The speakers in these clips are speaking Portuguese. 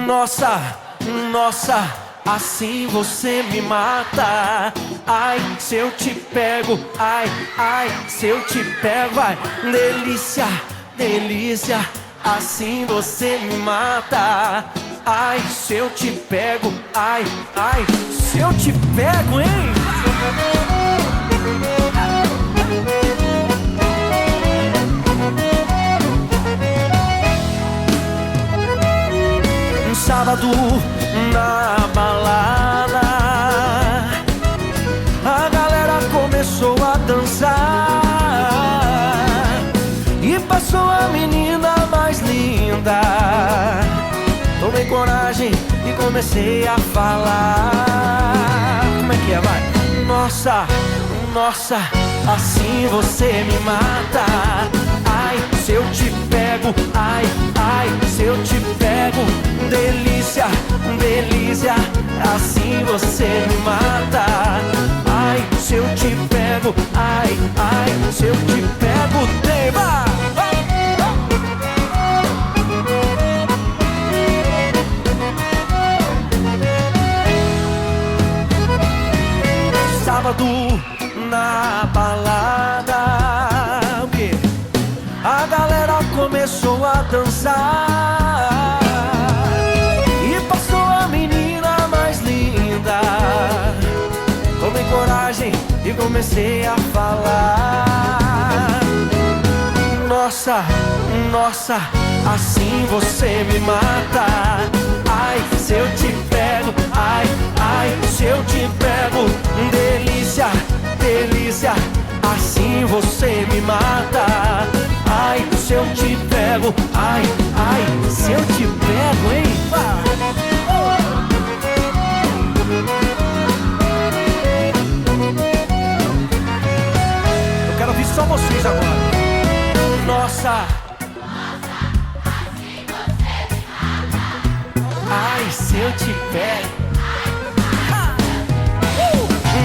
Nossa, nossa, assim você me mata. Ai, se eu te pego, ai, ai, se eu te pego, vai. Delícia, delícia, assim você me mata. Ai, se eu te pego, ai, ai, se eu te pego, hein? Um sábado na balada, a galera começou a dançar e passou a menina mais linda. Tomei coragem e comecei a falar. Como é que é, vai? Nossa, nossa, assim você me mata. Ai, se eu te pego, ai, ai, se eu te pego. Delícia, delícia, assim você me mata. Ai, se eu te pego, ai, ai, se eu te pego, tema. Sábado na balada, o quê? A galera começou a dançar e passou a menina mais linda. Tomei coragem e comecei a falar. Nossa, nossa, assim você me mata. Ai, se eu te pego, ai, ai, se eu te pego. Delícia, delícia, assim você me mata. Ai, se eu te pego, ai, ai, se eu te pego, hein? Eu quero ouvir só vocês agora. Nossa, ai, se eu te pego.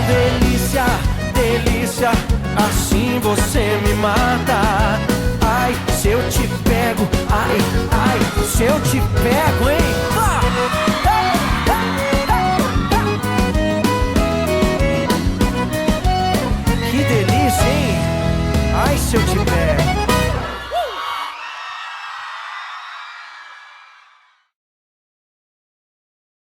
Delícia, delícia, assim você me mata. Ai, se eu te pego, ai, ai, se eu te pego, hein?